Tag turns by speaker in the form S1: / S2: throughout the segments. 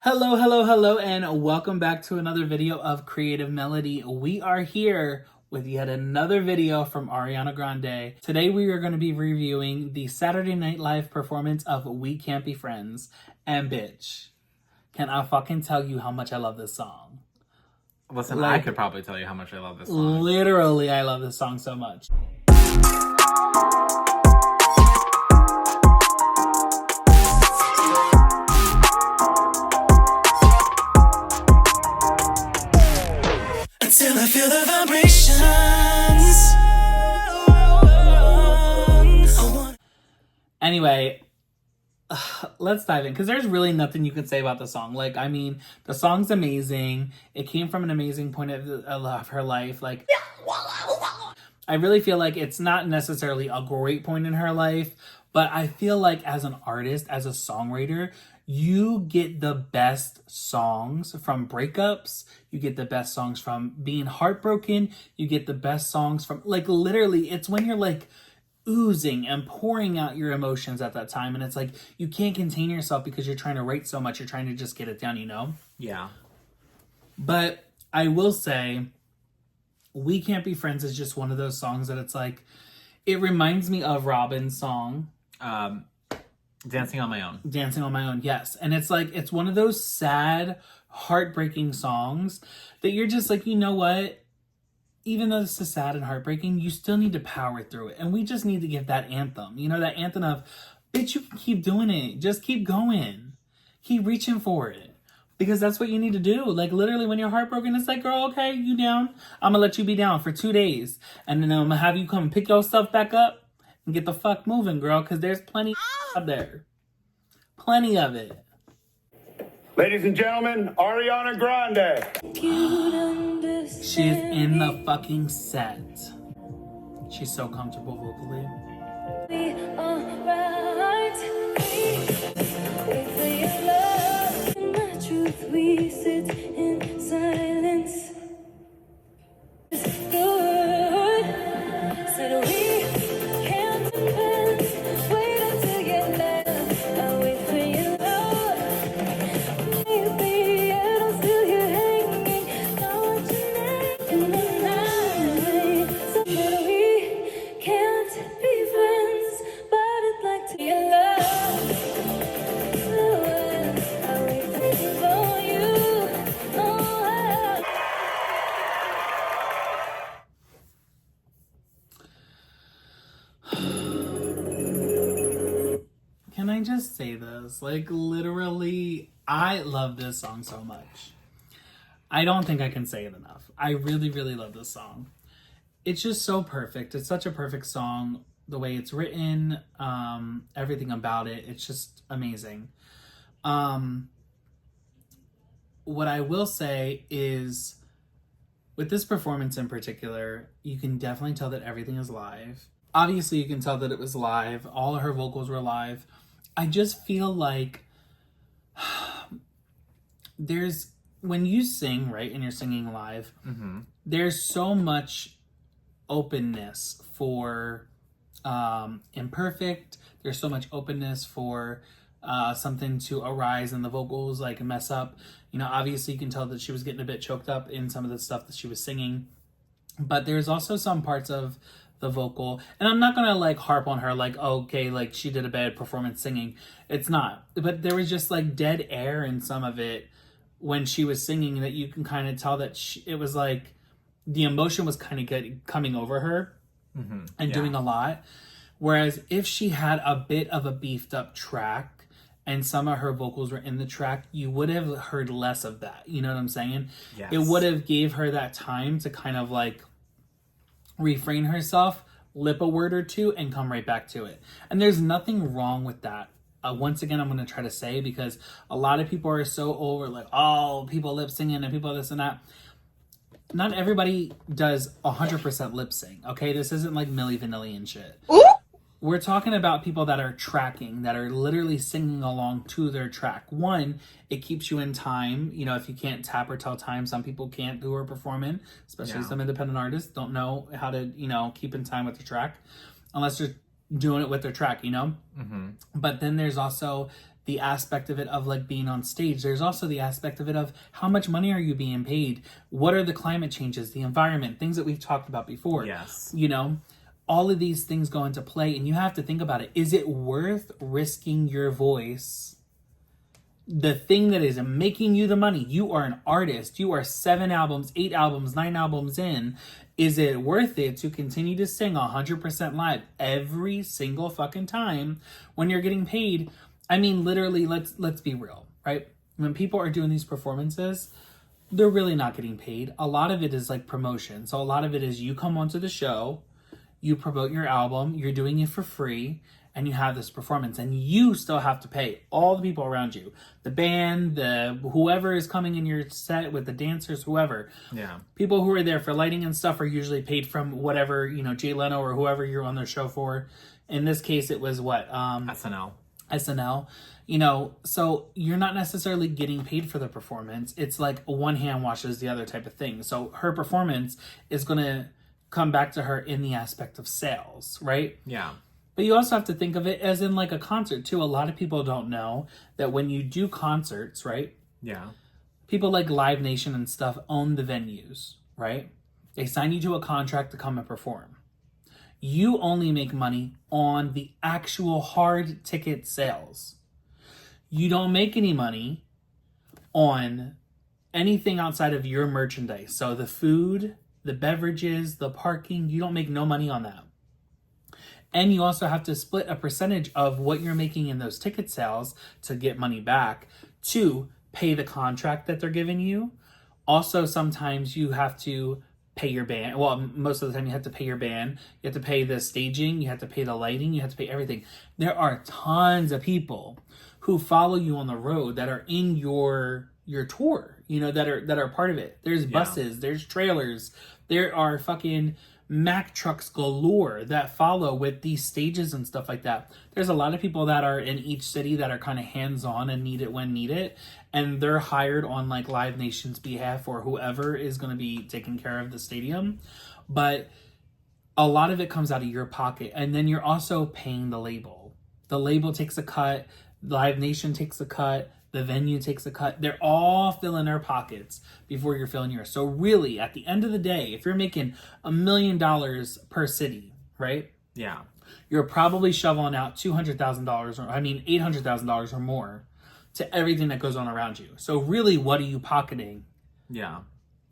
S1: Hello, hello, hello, and welcome back to another video of Creative Melody. We are here with yet another video from Ariana Grande. Today we are going to be reviewing the Saturday Night Live performance of We Can't Be Friends. And bitch, can I fucking tell you how much I love this song?
S2: Listen, I could probably tell you how much I love this song.
S1: Literally, I love this song so much.
S3: Until I feel the vibrations.
S1: Anyway, let's dive in because there's really nothing you can say about the song. Like, I mean, the song's amazing. It came from an amazing point of her life. Like, I really feel like it's not necessarily a great point in her life, but I feel like as an artist, as a songwriter, you get the best songs from breakups. You get the best songs from being heartbroken. You get the best songs from, like, literally, it's when you're like oozing and pouring out your emotions at that time. And it's like, you can't contain yourself because you're trying to write so much. You're trying to just get it down, you know?
S2: Yeah.
S1: But I will say, We Can't Be Friends is just one of those songs that it's like, it reminds me of Robin's song.
S2: Dancing on My Own.
S1: Dancing on My Own, yes. And it's like, it's one of those sad, heartbreaking songs that you're just like, you know what? Even though this is sad and heartbreaking, you still need to power through it. And we just need to give that anthem. You know, that anthem of, bitch, you can keep doing it. Just keep going. Keep reaching for it. Because that's what you need to do. Like, literally, when you're heartbroken, it's like, girl, okay, you down. I'm going to let you be down for 2 days. And then I'm going to have you come pick your stuff back up and get the fuck moving, girl. Because there's plenty out there. Plenty of it.
S4: Ladies and gentlemen, Ariana Grande.
S1: She is in the fucking set. She's so comfortable vocally.
S3: We sit in silence. Good. Said we can't depend. Wait until you're left. I'll wait for your love. Maybe I'll still you're hanging. Now what you need in the night. So that we can't be friends, but I'd like to be your love. I'll wait for you.
S1: Can I just say this? Like, literally, I love this song so much. I don't think I can say it enough. I really, really love this song. It's just so perfect. It's such a perfect song. The way it's written, everything about it, it's just amazing. What I will say is, with this performance in particular, you can definitely tell that everything is live. Obviously, you can tell that it was live. All of her vocals were live. I just feel like when you sing, right, and you're singing live, there's so much openness for imperfect. There's so much openness for something to arise in the vocals, like mess up. You know, obviously you can tell that she was getting a bit choked up in some of the stuff that she was singing. But there's also some parts of the vocal, and I'm not gonna like harp on her like, oh, okay, like she did a bad performance singing. It's not. But there was just like dead air in some of it when she was singing that you can kind of tell that it was like the emotion was kind of coming over her and doing a lot. Whereas if she had a bit of a beefed up track and some of her vocals were in the track, you would have heard less of that. You know what I'm saying?
S2: Yes.
S1: It would have gave her that time to kind of like refrain herself, lip a word or two, and come right back to it. And there's nothing wrong with that. Once again, I'm going to try to say, because a lot of people are so over like, oh, people lip singing and people this and that. Not everybody does 100% lip sync, okay? This isn't like Milli Vanilli and shit. Ooh. We're talking about people that are tracking, that are literally singing along to their track. One, it keeps you in time. You know, if you can't tap or tell time, some people can't who are performing, especially some independent artists don't know how to, you know, keep in time with the track unless they're doing it with their track, you know? But then there's also the aspect of it of like being on stage. There's also the aspect of it of how much money are you being paid? What are the climate changes, the environment, things that we've talked about before.
S2: Yes.
S1: You know, all of these things go into play, and you have to think about it. Is it worth risking your voice? The thing that is making you the money. You are an artist. You are 7 albums, 8 albums, 9 albums in. Is it worth it to continue to sing 100% live every single fucking time when you're getting paid? I mean, literally, let's be real, right? When people are doing these performances, they're really not getting paid. A lot of it is like promotion. So a lot of it is you come onto the show, you promote your album, you're doing it for free, and you have this performance, and you still have to pay all the people around you, the band, the whoever is coming in your set with the dancers, whoever.
S2: Yeah.
S1: People who are there for lighting and stuff are usually paid from whatever, you know, Jay Leno or whoever you're on their show for. In this case, it was what? SNL. You know, so you're not necessarily getting paid for the performance. It's like one hand washes the other type of thing. So her performance is going to come back to her in the aspect of sales, right?
S2: Yeah.
S1: But you also have to think of it as in like a concert too. A lot of people don't know that when you do concerts, right?
S2: Yeah.
S1: People like Live Nation and stuff own the venues, right? They sign you to a contract to come and perform. You only make money on the actual hard ticket sales. You don't make any money on anything outside of your merchandise. So the food, the beverages, the parking, you don't make no money on that. And you also have to split a percentage of what you're making in those ticket sales to get money back to pay the contract that they're giving you. Also, sometimes you have to pay your band. Well, most of the time you have to pay your band. You have to pay the staging. You have to pay the lighting. You have to pay everything. There are tons of people who follow you on the road that are in your tour, you know, that are part of it. There's buses, there's trailers, there are fucking Mack trucks galore that follow with these stages and stuff like that. There's a lot of people that are in each city that are kind of hands-on and need it when needed, and they're hired on like Live Nation's behalf or whoever is going to be taking care of the stadium. But a lot of it comes out of your pocket, and then you're also paying the label. The label takes a cut, Live Nation takes a cut, the venue takes a cut. They're all filling their pockets before you're filling yours. So really, at the end of the day, if you're making $1 million per city, right?
S2: Yeah.
S1: You're probably shoveling out $200,000 or $800,000 or more to everything that goes on around you. So really, what are you pocketing?
S2: Yeah.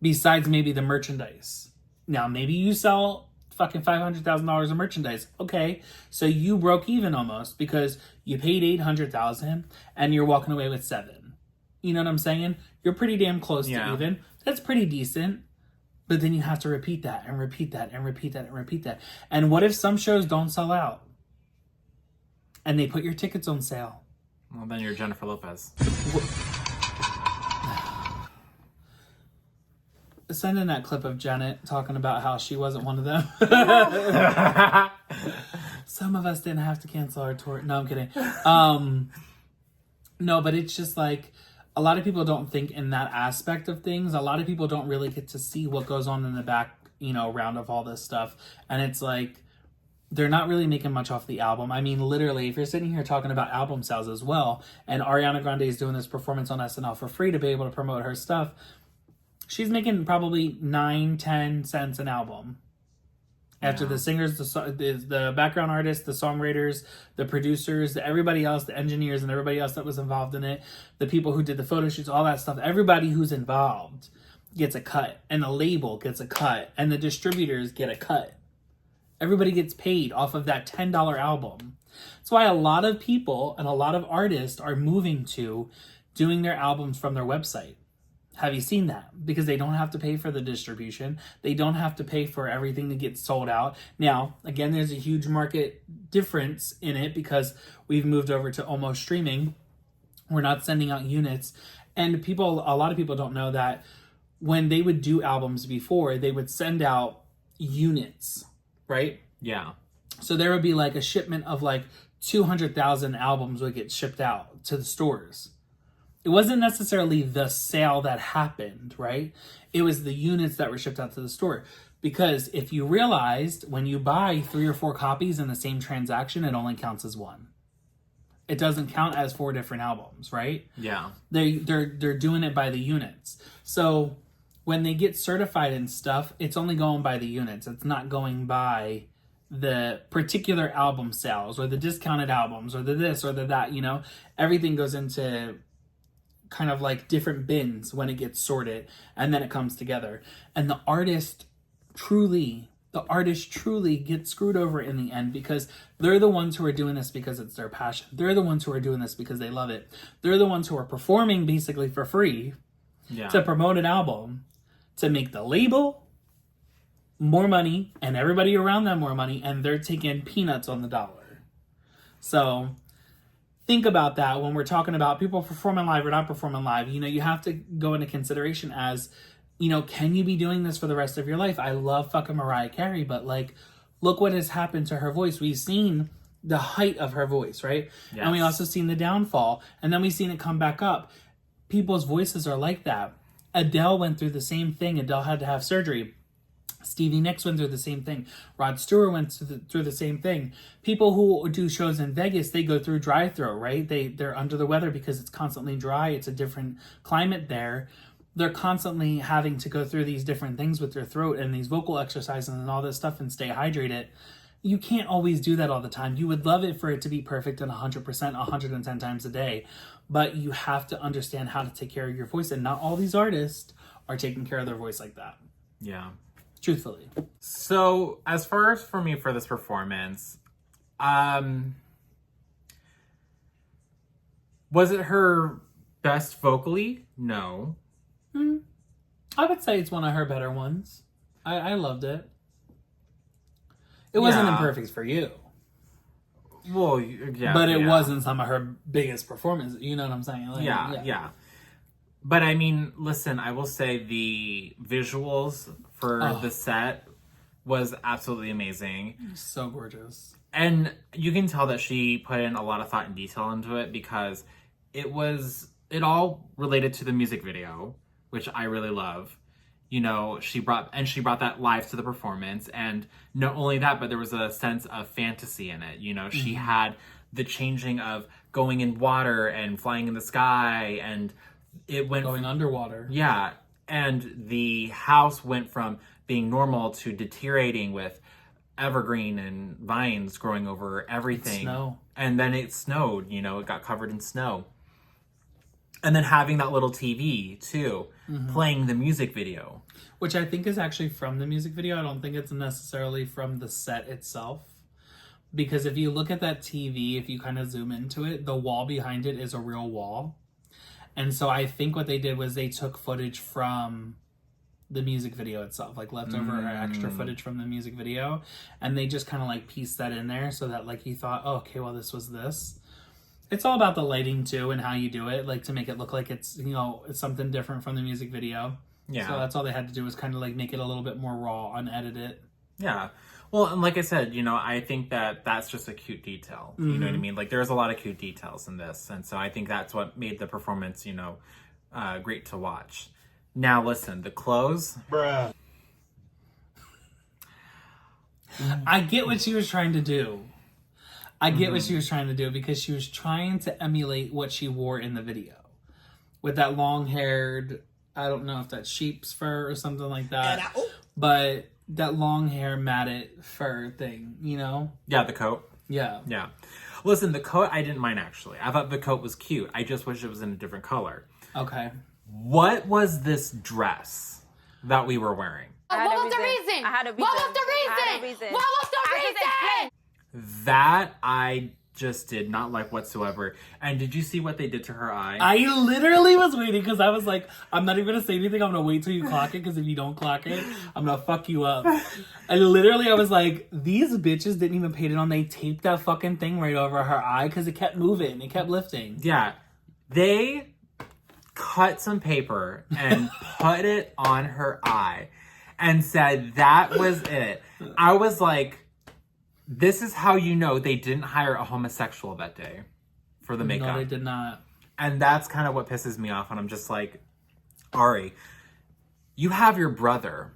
S1: Besides maybe the merchandise. Now, maybe you sell fucking $500,000 of merchandise. Okay, so you broke even almost because you paid $800,000 and you're walking away with $7. You know what I'm saying? You're pretty damn close to even. That's pretty decent. But then you have to repeat that and repeat that and repeat that and repeat that. And what if some shows don't sell out and they put your tickets on sale?
S2: Well, then you're Jennifer Lopez.
S1: Send in that clip of Janet talking about how she wasn't one of them. Some of us didn't have to cancel our tour. No, I'm kidding. No, but it's just like a lot of people don't think in that aspect of things. A lot of people don't really get to see what goes on in the back, you know, round of all this stuff. And it's like they're not really making much off the album. I mean, literally, if you're sitting here talking about album sales as well, and Ariana Grande is doing this performance on SNL for free to be able to promote her stuff, she's making probably 9-10 cents an album. After the singers, the background artists, the songwriters, the producers, everybody else, the engineers and everybody else that was involved in it, the people who did the photo shoots, all that stuff, everybody who's involved gets a cut, and the label gets a cut, and the distributors get a cut. Everybody gets paid off of that $10 album. That's why a lot of people and a lot of artists are moving to doing their albums from their website. Have you seen that? Because they don't have to pay for the distribution. They don't have to pay for everything to get sold out. Now, again, there's a huge market difference in it because we've moved over to almost streaming. We're not sending out units. And a lot of people don't know that when they would do albums before, they would send out units, right?
S2: Yeah.
S1: So there would be like a shipment of like 200,000 albums would get shipped out to the stores. It wasn't necessarily the sale that happened, right? It was the units that were shipped out to the store. Because if you realized when you buy 3 or 4 copies in the same transaction, it only counts as one. it doesn't count as 4 different albums, right?
S2: Yeah.
S1: They're doing it by the units. So when they get certified and stuff, it's only going by the units. It's not going by the particular album sales or the discounted albums or the this or the that, you know. Everything goes into kind of like different bins when it gets sorted, and then it comes together. And the artist truly gets screwed over in the end, because they're the ones who are doing this because it's their passion. They're the ones who are doing this because they love it. They're the ones who are performing basically for free to promote an album, to make the label more money and everybody around them more money, and they're taking peanuts on the dollar. So think about that when we're talking about people performing live or not performing live. You know, you have to go into consideration as, you know, can you be doing this for the rest of your life? I love fucking Mariah Carey, but like, look what has happened to her voice. We've seen the height of her voice, right? Yes. And we also seen the downfall, and then we've seen it come back up. People's voices are like that. Adele went through the same thing. Adele had to have surgery. Stevie Nicks went through the same thing. Rod Stewart went through the same thing. People who do shows in Vegas, they go through dry throat, right? They're under the weather because it's constantly dry. It's a different climate there. They're constantly having to go through these different things with their throat and these vocal exercises and all this stuff and stay hydrated. You can't always do that all the time. You would love it for it to be perfect and 100%, 110 times a day. But you have to understand how to take care of your voice. And not all these artists are taking care of their voice like that.
S2: Yeah.
S1: Truthfully.
S2: So, as far as for me for this performance, was it her best vocally? No.
S1: I would say it's one of her better ones. I loved it. It wasn't imperfect for you.
S2: Well, yeah.
S1: But it wasn't some of her biggest performances. You know what I'm saying? Like,
S2: yeah. But I mean, listen, I will say the visuals for the set was absolutely amazing.
S1: So gorgeous.
S2: And you can tell that she put in a lot of thought and detail into it, because it all related to the music video, which I really love. You know, she brought that live to the performance, and not only that, but there was a sense of fantasy in it. You know, she had the changing of going in water and flying in the sky, and it went
S1: going underwater.
S2: Yeah, and the house went from being normal to deteriorating with evergreen and vines growing over everything.
S1: Snow.
S2: And then it snowed, you know, it got covered in snow. And then having that little TV, too, playing the music video.
S1: Which I think is actually from the music video. I don't think it's necessarily from the set itself. Because if you look at that TV, if you kind of zoom into it, the wall behind it is a real wall. And so I think what they did was they took footage from the music video itself, like leftover extra footage from the music video. And they just kind of like pieced that in there so that like you thought, oh, okay, well, this was this. It's all about the lighting too and how you do it, like to make it look like it's, you know, it's something different from the music video. Yeah. So that's all they had to do was kind of like make it a little bit more raw, unedited.
S2: Yeah. Well, and like I said, you know, I think that that's just a cute detail. You know what I mean? Like there's a lot of cute details in this. And so I think that's what made the performance, you know, great to watch. Now listen, the clothes.
S4: Bruh.
S1: I get what she was trying to do. I get what she was trying to do, because she was trying to emulate what she wore in the video. With that long-haired, I don't know if that's sheep's fur or something like that. But that long hair matted fur thing, you know?
S2: Yeah, the coat.
S1: Yeah.
S2: Yeah. Listen, the coat I didn't mind actually. I thought the coat was cute. I just wish it was in a different color.
S1: Okay.
S2: What was this dress that we were wearing?
S3: What was the reason?
S5: I had a reason.
S3: What was the reason? What was the reason?
S2: That I just did not like whatsoever. And did you see what they did to her eye?
S1: I literally was waiting, because I was like, I'm not even going to say anything. I'm going to wait till you clock it, because if you don't clock it, I'm going to fuck you up. I was like, these bitches didn't even paint it on. They taped that fucking thing right over her eye, because it kept moving. It kept lifting.
S2: Yeah. They cut some paper and put it on her eye and said that was it. I was like, this is how you know they didn't hire a homosexual that day for the makeup.
S1: No, they did not.
S2: And that's kind of what pisses me off. And I'm just like, Ari, you have your brother.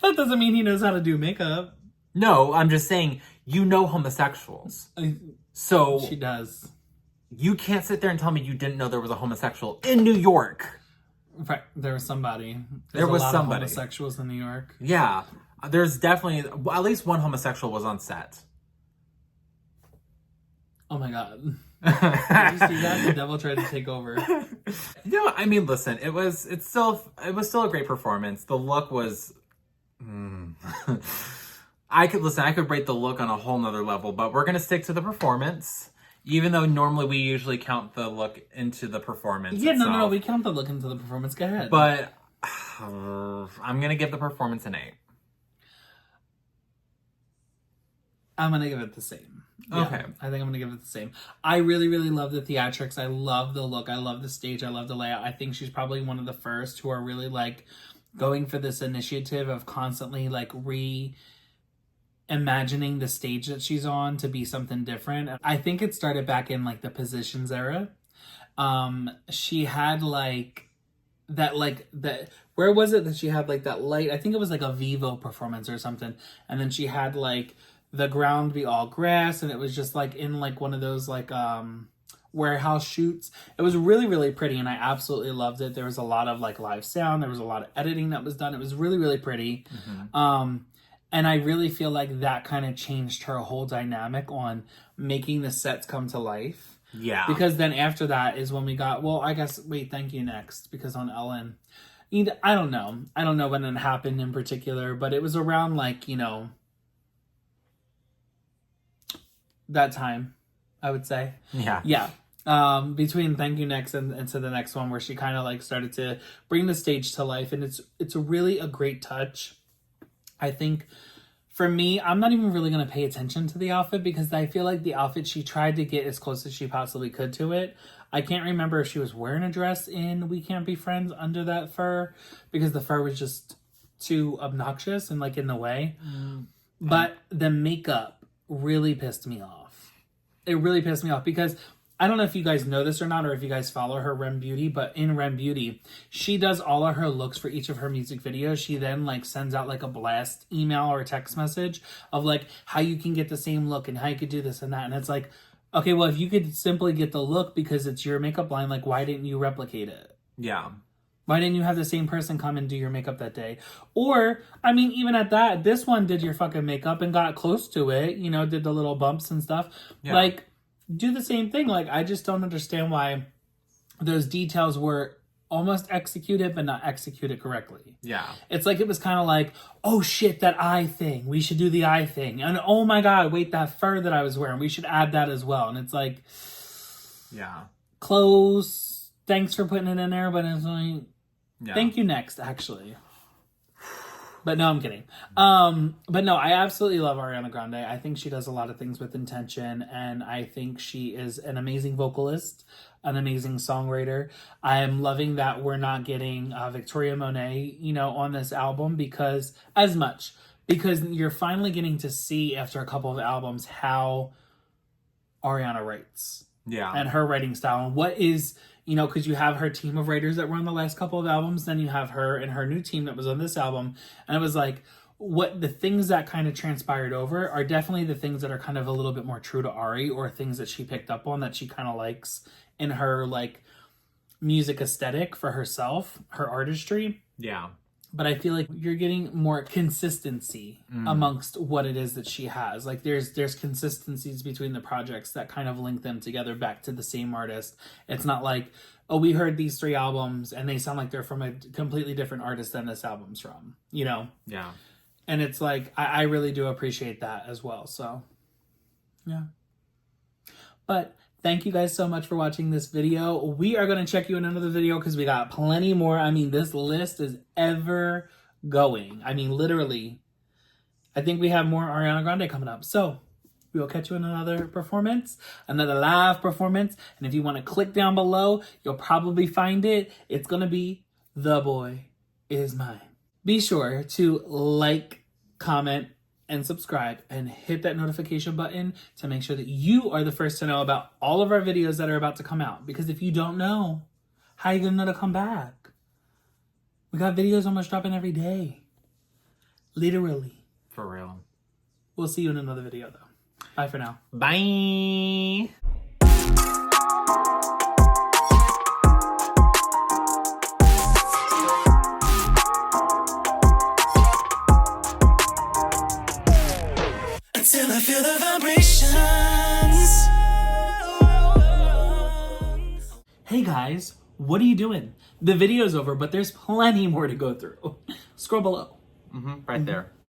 S1: That doesn't mean he knows how to do makeup.
S2: No, I'm just saying, you know homosexuals. So
S1: She does.
S2: you can't sit there and tell me you didn't know there was a homosexual in New York.
S1: Right, there was somebody.
S2: There was
S1: a lot
S2: somebody.
S1: of homosexuals in New York.
S2: Yeah. There's definitely, at least one homosexual was on set.
S1: Oh my god. Did you see that? The devil tried to take over.
S2: No, I mean, listen, it was still a great performance. The look was, I could rate the look on a whole nother level, but we're gonna stick to the performance, even though normally we usually count the look into the performance.
S1: Yeah,
S2: itself.
S1: no, we count the look into the performance. Go ahead.
S2: But I'm gonna give the performance an 8.
S1: I'm gonna give it the same. Yeah,
S2: Okay.
S1: I think I'm gonna give it the same. I really, really love the theatrics. I love the look. I love the stage. I love the layout. I think she's probably one of the first who are really like going for this initiative of constantly like imagining the stage that she's on to be something different. I think it started back in like the Positions era. She had like that where was it that she had like that light? I think it was like a Vivo performance or something. And then she had like the ground be all grass, and it was just like in like one of those like warehouse shoots. It was really, really pretty, and I absolutely loved it. There was a lot of like live sound. There was a lot of editing that was done. It was really, really pretty. And I really feel like that kind of changed her whole dynamic on making the sets come to life.
S2: Yeah.
S1: Because then after that is when we got, well, I guess, wait, Thank You Next, because on Ellen, I don't know. I don't know when it happened in particular, but it was around like, that time, I would say.
S2: Yeah.
S1: Yeah. Between Thank You Next and to the next one, where she kind of like started to bring the stage to life. And it's really a great touch. I think for me, I'm not even really going to pay attention to the outfit because I feel like the outfit, she tried to get as close as she possibly could to it. I can't remember if she was wearing a dress in We Can't Be Friends under that fur because the fur was just too obnoxious and like in the way. But the makeup really pissed me off. It really pissed me off because I don't know if you guys know this or not, or if you guys follow her Rem Beauty, but in Rem Beauty, she does all of her looks for each of her music videos. She then like sends out like a blast email or a text message of like how you can get the same look and how you could do this and that. And it's like, okay, well, if you could simply get the look because it's your makeup line, like why didn't you replicate it?
S2: Yeah.
S1: Why didn't you have the same person come and do your makeup that day? Or, I mean, even at that, this one did your fucking makeup and got close to it, did the little bumps and stuff.
S2: Yeah.
S1: Like, do the same thing. Like, I just don't understand why those details were almost executed, but not executed correctly.
S2: Yeah.
S1: It's like, it was kind of like, oh shit, that eye thing. We should do the eye thing. And oh my God, wait, that fur that I was wearing, we should add that as well. And it's like,
S2: Yeah.
S1: close. Thanks for putting it in there, but it's like,
S2: Yeah.
S1: Thank You Next, actually. But no, I'm kidding. But no, I absolutely love Ariana Grande. I think she does a lot of things with intention, and I think she is an amazing vocalist, an amazing songwriter. I am loving that we're not getting Victoria Monet, on this album because you're finally getting to see after a couple of albums how Ariana writes.
S2: Yeah.
S1: And her writing style and what is, because you have her team of writers that were on the last couple of albums, then you have her and her new team that was on this album. And it was like, what the things that kind of transpired over are definitely the things that are kind of a little bit more true to Ari, or things that she picked up on that she kind of likes in her like music aesthetic for herself, her artistry.
S2: Yeah.
S1: But I feel like you're getting more consistency amongst what it is that she has. Like there's consistencies between the projects that kind of link them together back to the same artist. It's not like, oh, we heard these 3 albums and they sound like they're from a completely different artist than this album's from,
S2: Yeah.
S1: And it's like, I really do appreciate that as well. So, yeah. But thank you guys so much for watching this video. We are going to check you in another video because we got plenty more. I mean, this list is ever going. I mean, literally, I think we have more Ariana Grande coming up. So we will catch you in another performance, another live performance. And if you want to click down below, you'll probably find it. It's going to be The Boy Is Mine. Be sure to like, comment, and subscribe and hit that notification button to make sure that you are the first to know about all of our videos that are about to come out. Because if you don't know, how are you going to know to come back? We got videos almost dropping every day. Literally.
S2: For real.
S1: We'll see you in another video, though. Bye for now.
S2: Bye.
S3: Until I feel the vibrations.
S1: Hey guys, what are you doing? The video's over, but there's plenty more to go through. Scroll below.
S2: Right there.